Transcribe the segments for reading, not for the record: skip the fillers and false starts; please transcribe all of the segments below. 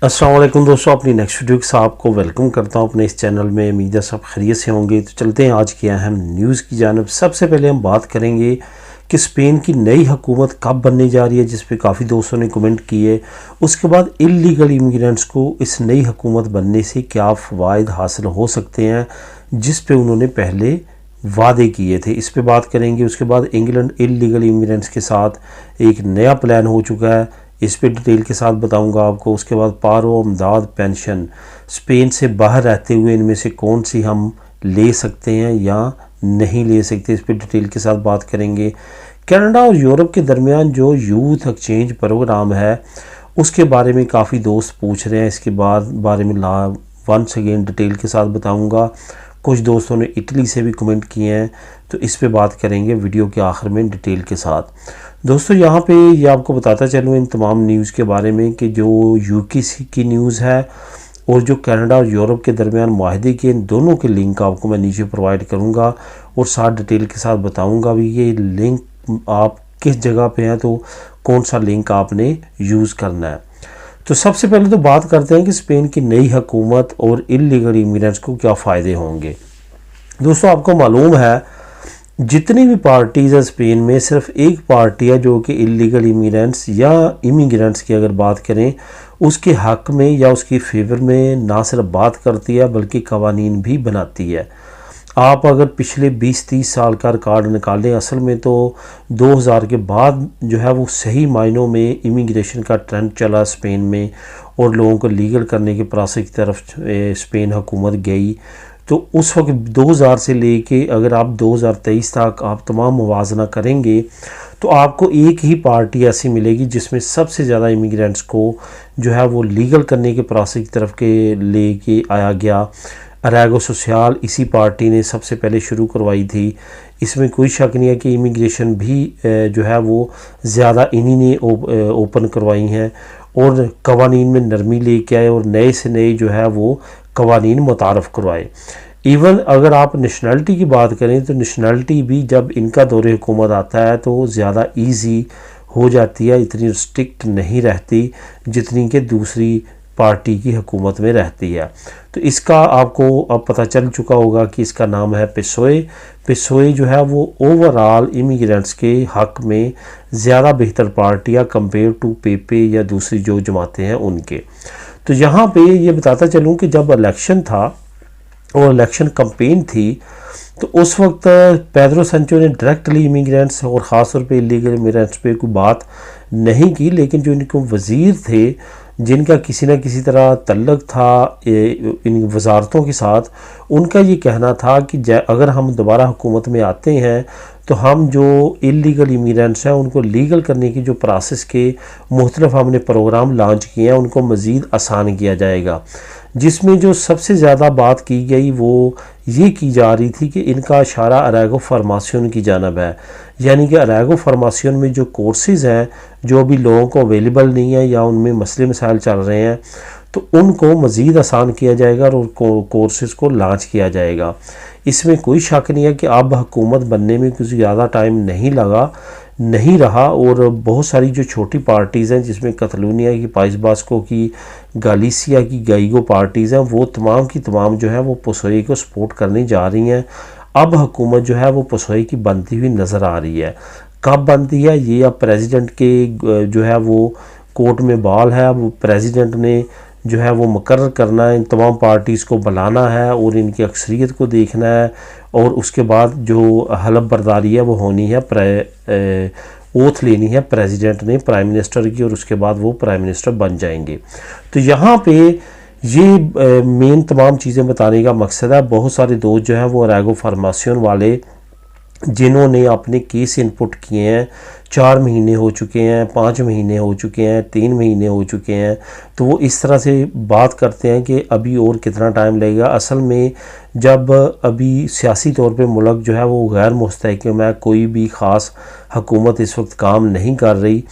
अस्सलाम वालेकुम दोस्तों, अपनी नेक्स्ट वीडियो के साथ आपको वेलकम करता हूं अपने इस चैनल में। उम्मीद है सब खैरियत से होंगे। तो चलते हैं आज की अहम न्यूज़ की जानिब। सबसे पहले हम बात करेंगे कि स्पेन की नई हुकूमत कब बनने जा रही है, जिस पे काफ़ी दोस्तों ने कमेंट किए। उसके बाद इलीगल इमिग्रेंट्स को इस नई हुकूमत बनने से क्या फ़वाइद हासिल हो सकते हैं, जिस पे उन्होंने पहले वादे किए थे, इस पे बात करेंगे। उसके बाद इंग्लैंड इलीगल इमिग्रेंट्स के साथ एक नया प्लान हो चुका है, इस पे डिटेल के साथ बताऊंगा आपको। उसके बाद पारो अमदाद पेंशन, स्पेन से बाहर रहते हुए इनमें से कौन सी हम ले सकते हैं या नहीं ले सकते, इस पे डिटेल के साथ बात करेंगे। कनाडा और यूरोप के दरमियान जो यूथ एक्सचेंज प्रोग्राम है उसके बारे में काफ़ी दोस्त पूछ रहे हैं, इसके बारे में वंस अगेन डिटेल के साथ बताऊंगा। कुछ दोस्तों ने इटली से भी कमेंट किए हैं, तो इस पे बात करेंगे वीडियो के आखिर में डिटेल के साथ। दोस्तों यहाँ पे ये आपको बताता चलूँ इन तमाम न्यूज़ के बारे में कि जो यूके की न्यूज़ है और जो कनाडा और यूरोप के दरमियान माहदे के, इन दोनों के लिंक आपको मैं नीचे प्रोवाइड करूँगा और साथ डिटेल के साथ बताऊँगा भी ये लिंक आप किस जगह पे हैं, तो कौन सा लिंक आपने यूज़ करना है। तो सबसे पहले तो बात करते हैं कि स्पेन की नई हुकूमत और इलीगल इमिग्रेंट्स को क्या फ़ायदे होंगे। दोस्तों आपको मालूम है जितनी भी पार्टीज़ है स्पेन में, सिर्फ एक पार्टी है जो कि इलीगल इमिग्रेंट्स या इमिग्रेंट्स की अगर बात करें उसके हक में या उसकी फेवर में ना सिर्फ बात करती है बल्कि कवानीन भी बनाती है। आप अगर पिछले 20-30 साल का रिकॉर्ड निकालें, असल में तो 2000 के बाद जो है वो सही मायनों में इमिग्रेशन का ट्रेंड चला स्पेन में और लोगों को लीगल करने के प्रोसेस की तरफ स्पेन हुकूमत गई। तो उस वक्त 2000 से लेके अगर आप 2023 तक आप तमाम मुवाजना करेंगे तो आपको एक ही पार्टी ऐसी मिलेगी जिसमें सबसे ज़्यादा इमिग्रेंट्स को जो है वो लीगल करने के प्रोसेस की तरफ के लेके आया गया। अरेगो सोशल इसी पार्टी ने सबसे पहले शुरू करवाई थी। इसमें कोई शक नहीं है कि इमिग्रेशन भी जो है वो ज़्यादा इन्हीं ने ओपन करवाई हैं और कवानीन में नरमी लेके आए और नए से नए जो है वो कवानीन मुतारफ़ करवाए। इवन अगर आप नेशनलिटी की बात करें तो नेशनलिटी भी जब इनका दौरे हुकूमत आता है तो ज़्यादा ईजी हो जाती है, इतनी स्ट्रिक्ट नहीं रहती जितनी कि दूसरी पार्टी की हुकूमत में रहती है। तो इसका आपको अब पता चल चुका होगा कि इसका नाम है पिसोए। पिसोए जो है वो ओवरऑल इमिग्रेंट्स के हक में ज़्यादा बेहतर पार्टी है कंपेयर टू पेपे या दूसरी जो जमातें हैं उनके। तो यहाँ पे ये बताता चलूँ कि जब इलेक्शन था और इलेक्शन कैंपेन थी तो उस वक्त पेड्रो सांचो ने डायरेक्टली इमिग्रेंट्स और ख़ास तौर पे इलीगल इमिग्रेंट्स पे कोई बात नहीं की, लेकिन जो इनके वज़ीर थे जिनका किसी न किसी तरह तल्लक था इन वजारतों के साथ, उनका ये कहना था कि अगर हम दोबारा हुकूमत में आते हैं तो हम जो इलीगल इमिग्रेंट्स हैं उनको लीगल करने की जो प्रोसेस के मुख्तलिफ हमने प्रोग्राम लॉन्च किए हैं उनको मज़ीद आसान किया जाएगा। जिसमें जो सबसे ज़्यादा बात की गई वो ये की जा रही थी कि इनका इशारा अरेगो फार्मासियन की जानब है, यानी कि अरेगो फार्मासियन में जो कोर्सेज़ हैं जो अभी लोगों को अवेलेबल नहीं है या उनमें मसले मसाइल चल रहे हैं तो उनको मज़ीद आसान किया जाएगा और कोर्सेज़ को लॉन्च किया जाएगा। इसमें कोई शक नहीं है कि अब हुकूमत बनने में कुछ ज़्यादा टाइम नहीं रहा और बहुत सारी जो छोटी पार्टीज़ हैं जिसमें कतलूनिया की, पाइस बास्को की, गालिसिया की, गाइगो पार्टीज़ हैं, वो तमाम की तमाम जो है वो पसोए को सपोर्ट करने जा रही हैं। अब हुकूमत जो है वो पसोए की बनती हुई नज़र आ रही है। कब बनती है ये अब प्रेसिडेंट के जो है वो कोर्ट में बॉल है। अब प्रेसिडेंट ने जो है वो मुकर्रर करना है, इन तमाम पार्टीज़ को बुलाना है और इनकी अक्सरियत को देखना है और उसके बाद जो हलफ बर्दारी है वो होनी है, ओथ लेनी है प्रेसिडेंट ने प्राइम मिनिस्टर की और उसके बाद वो प्राइम मिनिस्टर बन जाएंगे। तो यहाँ पे ये मेन तमाम चीज़ें बताने का मकसद है। बहुत सारे दोस्त जो हैं वो अरेगो फार्मासियन वाले जिन्होंने अपने केस इनपुट किए हैं, 4 महीने हो चुके हैं, 5 महीने हो चुके हैं, 3 महीने हो चुके हैं, तो वो इस तरह से बात करते हैं कि अभी और कितना टाइम लगेगा। असल में जब अभी सियासी तौर पे मुल्क जो है वो गैर मुस्तहकम है, कोई भी ख़ास हुकूमत इस वक्त काम नहीं कर रही,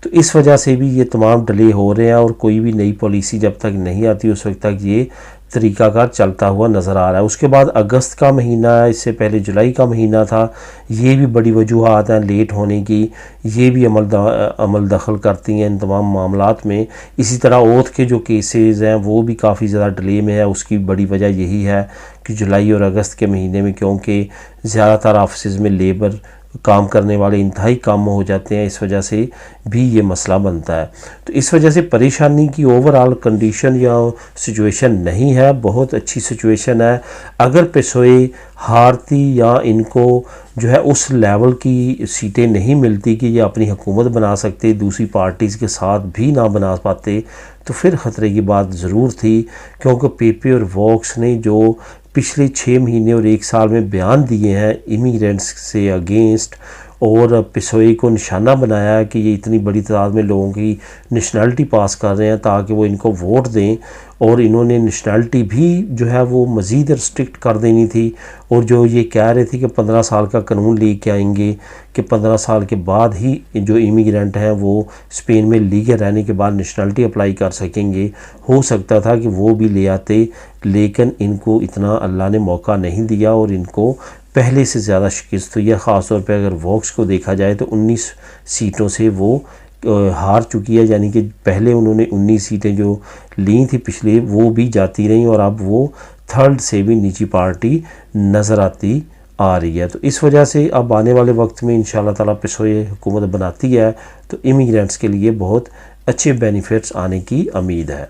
तो इस वजह से भी ये तमाम डिले हो रहे हैं और कोई भी नई पॉलिसी जब तक नहीं आती उस वक्त तक ये तरीकाकार चलता हुआ नज़र आ रहा है। उसके बाद अगस्त का महीना है, इससे पहले जुलाई का महीना था, ये भी बड़ी वजूहात हैं लेट होने की, ये भी अमल दखल करती हैं इन तमाम मामलात में। इसी तरह ओथ के जो केसेस हैं वो भी काफ़ी ज़्यादा डिले में है, उसकी बड़ी वजह यही है कि जुलाई और अगस्त के महीने में क्योंकि ज़्यादातर ऑफिस में लेबर काम करने वाले इंतहाई कम हो जाते हैं, इस वजह से भी ये मसला बनता है। तो इस वजह से परेशानी की ओवरऑल कंडीशन या सिचुएशन नहीं है, बहुत अच्छी सिचुएशन है। अगर पेशोई हारती या इनको जो है उस लेवल की सीटें नहीं मिलती कि ये अपनी हुकूमत बना सकते, दूसरी पार्टीज़ के साथ भी ना बना पाते, तो फिर ख़तरे की बात ज़रूर थी। क्योंकि पीपी और वॉक्स ने जो पिछले 6 महीने और 1 साल में बयान दिए हैं इमिग्रेंट्स से अगेंस्ट, और पिसोई को निशाना बनाया कि ये इतनी बड़ी तादाद में लोगों की नेशनलिटी पास कर रहे हैं ताकि वो इनको वोट दें, और इन्होंने नेशनलिटी भी जो है वो मज़ीद रिस्ट्रिक्ट कर देनी थी। और जो ये कह रहे थे कि 15 साल का कानून लेके आएंगे कि 15 साल के बाद ही जो इमिग्रेंट हैं वो स्पेन में लीगल रहने के बाद नेशनलिटी अप्लाई कर सकेंगे। हो सकता था कि वो भी ले आते, लेकिन इनको इतना अल्लाह ने मौका नहीं दिया और इनको पहले से ज़्यादा शिकस्त हुई है। ख़ास तौर पे अगर वॉक्स को देखा जाए तो 19 सीटों से वो हार चुकी है, यानी कि पहले उन्होंने 19 सीटें जो ली थी पिछले वो भी जाती रहीं, और अब वो थर्ड से भी नीची पार्टी नज़र आती आ रही है। तो इस वजह से अब आने वाले वक्त में इंशाल्लाह ताला पिसोई हुकूमत बनाती है तो इमिग्रेंट्स के लिए बहुत अच्छे बेनिफिट्स आने की उम्मीद है।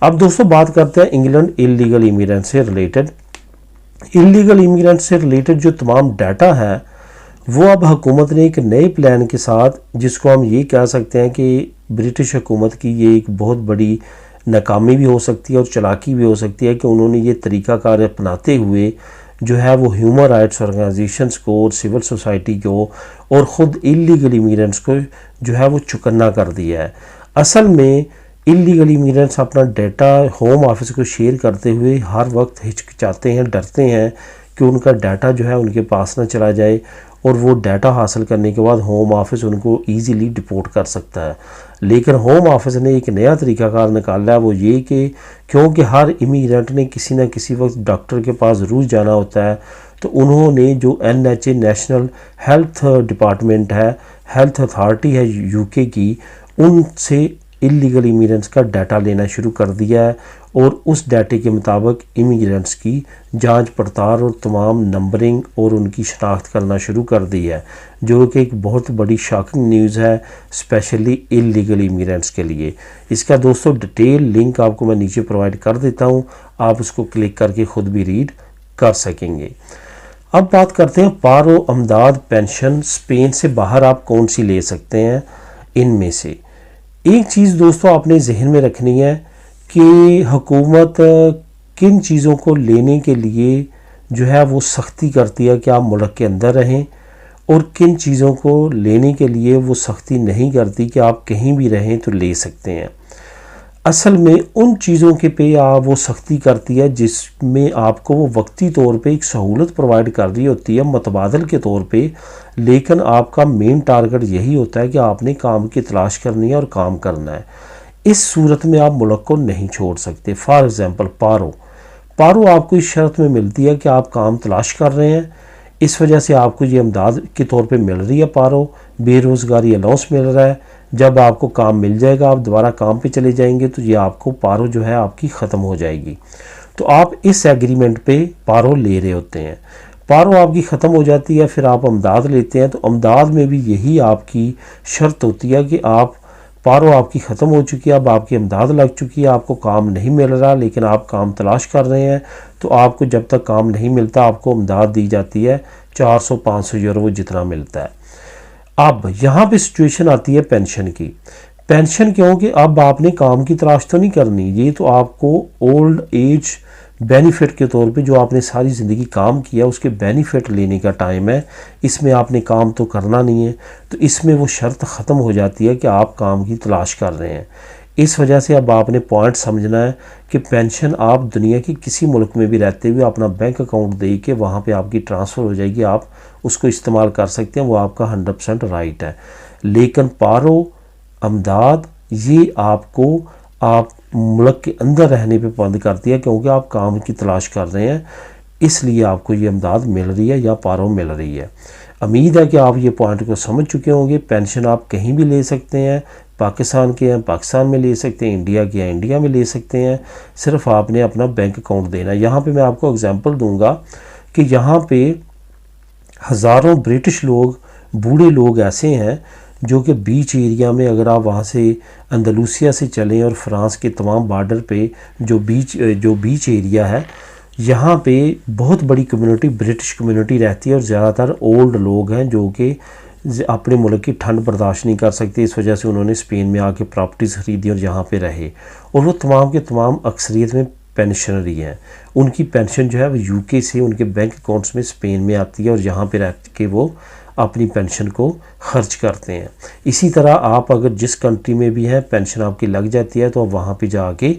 अब दोस्तों बात करते हैं इंग्लैंड इलीगल इमिग्रेंट से रिलेटेड। इलीगल इमिग्रेंट से रिलेटेड जो तमाम डाटा है वो अब हुकूमत ने एक नए प्लान के साथ, जिसको हम ये कह सकते हैं कि ब्रिटिश हुकूमत की ये एक बहुत बड़ी नाकामी भी हो सकती है और चालाकी भी हो सकती है कि उन्होंने ये तरीक़ाकार अपनाते हुए जो है वो ह्यूमन राइट्स ऑर्गेनाइजेशंस को और सिविल सोसाइटी को और ख़ुद इलीगल इमिग्रेंट्स को जो है वो चुकन्ना कर दिया है। असल में इलीगल इमिग्रेंट्स अपना डाटा होम ऑफिस को शेयर करते हुए हर वक्त हिचकिचाते हैं, डरते हैं कि उनका डाटा जो है उनके पास ना चला जाए, और वो डाटा हासिल करने के बाद होम ऑफिस उनको इजीली डिपोर्ट कर सकता है। लेकिन होम ऑफिस ने एक नया तरीकाकार निकाला है, वो ये कि क्योंकि हर इमिग्रेंट ने किसी न किसी वक्त डॉक्टर के पास ज़रूर जाना होता है, तो उन्होंने जो NHA नेशनल हेल्थ डिपार्टमेंट है, हेल्थ अथॉरिटी है UK की, उनसे इलीगल इमिग्रेंट्स का डाटा लेना शुरू कर दिया है, और उस डाटे के मुताबिक इमिग्रेंट्स की जांच पड़ताल और तमाम नंबरिंग और उनकी शनाख्त करना शुरू कर दी है, जो कि एक बहुत बड़ी शॉकिंग न्यूज़ है स्पेशली इलीगल इमिग्रेंट्स के लिए। इसका दोस्तों डिटेल लिंक आपको मैं नीचे प्रोवाइड कर देता हूँ, आप उसको क्लिक करके ख़ुद भी रीड कर सकेंगे। अब बात करते हैं पारो अमदाद पेंशन स्पेन से बाहर आप कौन सी ले सकते हैं। इनमें से एक चीज़ दोस्तों आपने जहन में रखनी है कि हुकूमत किन चीज़ों को लेने के लिए जो है वो सख्ती करती है कि आप मुल्क के अंदर रहें, और किन चीज़ों को लेने के लिए वो सख्ती नहीं करती कि आप कहीं भी रहें तो ले सकते हैं। असल में उन चीज़ों के पे वो सख्ती करती है जिसमें आपको वो वक्ती तौर पे एक सहूलत प्रोवाइड कर रही होती है मुतबादल के तौर पे, लेकिन आपका मेन टारगेट यही होता है कि आपने काम की तलाश करनी है और काम करना है। इस सूरत में आप मुल्क को नहीं छोड़ सकते। फॉर एग्ज़ाम्पल पारो आपको इस शर्त में मिलती है कि आप काम तलाश कर रहे हैं, इस वजह से आपको ये इमदाद के तौर पे मिल रही है। पारो बेरोज़गारी अलाउंस मिल रहा है, जब आपको काम मिल जाएगा आप दोबारा काम पे चले जाएंगे तो ये आपको पारो जो है आपकी ख़त्म हो जाएगी। तो आप इस एग्रीमेंट पे पारो ले रहे होते हैं, पारो आपकी ख़त्म हो जाती है, फिर आप अमदाद लेते हैं। तो अमदाद में भी यही आपकी शर्त होती है कि आप पारो आपकी ख़त्म हो चुकी है, अब आपकी अमदाद लग चुकी है, आपको काम नहीं मिल रहा लेकिन आप काम तलाश कर रहे हैं, तो आपको जब तक काम नहीं मिलता आपको अमदाद दी जाती है 400-500 यूरो जितना मिलता है। अब यहाँ पे सिचुएशन आती है पेंशन की। पेंशन क्योंकि अब आपने काम की तलाश तो नहीं करनी, ये तो आपको ओल्ड एज बेनिफिट के तौर पे जो आपने सारी ज़िंदगी काम किया उसके बेनिफिट लेने का टाइम है। इसमें आपने काम तो करना नहीं है, तो इसमें वो शर्त ख़त्म हो जाती है कि आप काम की तलाश कर रहे हैं। इस वजह से अब आपने पॉइंट समझना है कि पेंशन आप दुनिया के किसी मुल्क में भी रहते हुए अपना बैंक अकाउंट दे के वहाँ पे आपकी ट्रांसफ़र हो जाएगी, आप उसको इस्तेमाल कर सकते हैं, वो आपका 100% राइट है। लेकिन पारो अमदाद ये आपको आप मुल्क के अंदर रहने पे पाबंद कर दिया, क्योंकि आप काम की तलाश कर रहे हैं, इसलिए आपको ये इमदाद मिल रही है या पारों मिल रही है। उम्मीद है कि आप ये पॉइंट को समझ चुके होंगे। पेंशन आप कहीं भी ले सकते हैं, पाकिस्तान के हैं पाकिस्तान में ले सकते हैं, इंडिया के हैं इंडिया में ले सकते हैं, सिर्फ आपने अपना बैंक अकाउंट देना है। यहाँ पे मैं आपको एग्जांपल दूंगा कि यहाँ पे हज़ारों ब्रिटिश लोग, बूढ़े लोग ऐसे हैं जो कि बीच एरिया में, अगर आप वहाँ से अंदलूसिया से चलें और फ़्रांस के तमाम बॉर्डर पे जो बीच एरिया है, यहाँ पे बहुत बड़ी कम्युनिटी, ब्रिटिश कम्युनिटी रहती है और ज़्यादातर ओल्ड लोग हैं जो कि अपने मुल्क की ठंड बर्दाश्त नहीं कर सकते। इस वजह से उन्होंने स्पेन में आके प्रॉपर्टीज़ ख़रीदी और यहाँ पे रहे, और वो तमाम के तमाम अक्सरियत में पेंशनरी हैं। उनकी पेंशन जो है वो यूके से उनके बैंक अकाउंट्स में स्पेन में आती है और यहाँ पे रह के वो अपनी पेंशन को खर्च करते हैं। इसी तरह आप अगर जिस कंट्री में भी हैं, पेंशन आपकी लग जाती है, तो आप वहाँ पे जाके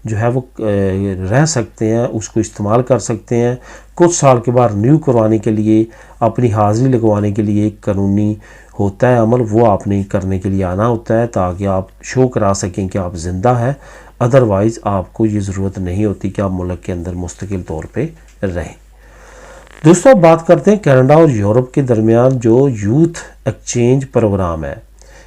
जो है वो रह सकते हैं, उसको इस्तेमाल कर सकते हैं। कुछ साल के बाद रिन्यू करवाने के लिए, अपनी हाज़िरी लगवाने के लिए एक कानूनी होता है अमल, वो आपने करने के लिए आना होता है ताकि आप शो करा सकें कि आप ज़िंदा हैं। अदरवाइज़ आपको ये ज़रूरत नहीं होती कि आप मुल्क के अंदर मुस्तकिल तौर पे रहें। दोस्तों, अब बात करते हैं कनाडा और यूरोप के दरमियान जो यूथ एक्सचेंज प्रोग्राम है।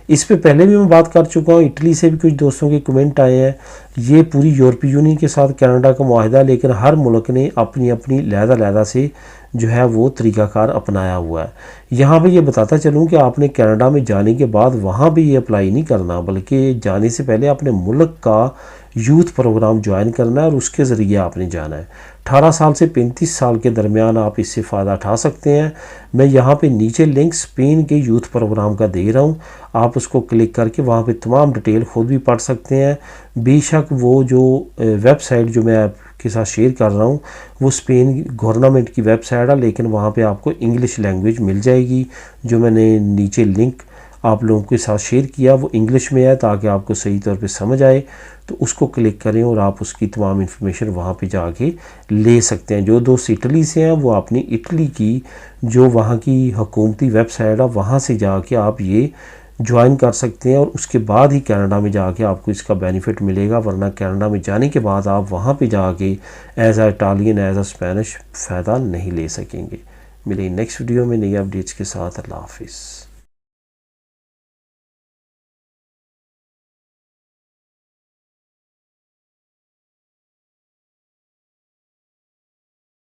इस पे पहले भी मैं बात कर चुका हूँ। इटली से भी कुछ दोस्तों के कमेंट आए हैं। ये पूरी यूरोपीय यूनियन के साथ कनाडा का मुआहदा, लेकिन हर मुल्क ने अपनी अपनी लहदा से जो है वो तरीक़ाकार अपनाया हुआ है। यहाँ पे ये बताता चलूँ कि आपने कनाडा में जाने के बाद वहाँ भी ये अप्लाई नहीं करना, बल्कि जाने से पहले अपने मुल्क का यूथ प्रोग्राम ज्वाइन करना है और उसके ज़रिए आपने जाना है। 18 साल से 35 साल के दरमियान आप इससे फ़ायदा उठा सकते हैं। मैं यहाँ पे नीचे लिंक स्पेन के यूथ प्रोग्राम का दे रहा हूँ, आप उसको क्लिक करके वहाँ पे तमाम डिटेल खुद भी पढ़ सकते हैं। बेशक वो जो वेबसाइट जो मैं आपके साथ शेयर कर रहा हूँ वो स्पेन गवर्नमेंट की वेबसाइट है, लेकिन वहाँ पे आपको इंग्लिश लैंग्वेज मिल जाएगी। जो मैंने नीचे लिंक आप लोगों के साथ शेयर किया वो इंग्लिश में है, ताकि आपको सही तौर पे समझ आए। तो उसको क्लिक करें और आप उसकी तमाम इन्फॉर्मेशन वहाँ पे जाके ले सकते हैं। जो दोस्त इटली से हैं वो अपनी इटली की जो वहाँ की हुकूमती वेबसाइट है वहाँ से जाके आप ये ज्वाइन कर सकते हैं, और उसके बाद ही कनाडा में जाके आपको इसका बेनिफिट मिलेगा। वरना कनाडा में जाने के बाद आप वहाँ पे जाके एज आ इटालियन, एज आ स्पेनिश फ़ायदा नहीं ले सकेंगे। मिलेंगे नेक्स्ट वीडियो में नई अपडेट्स के साथ। अल्लाह हाफिज़।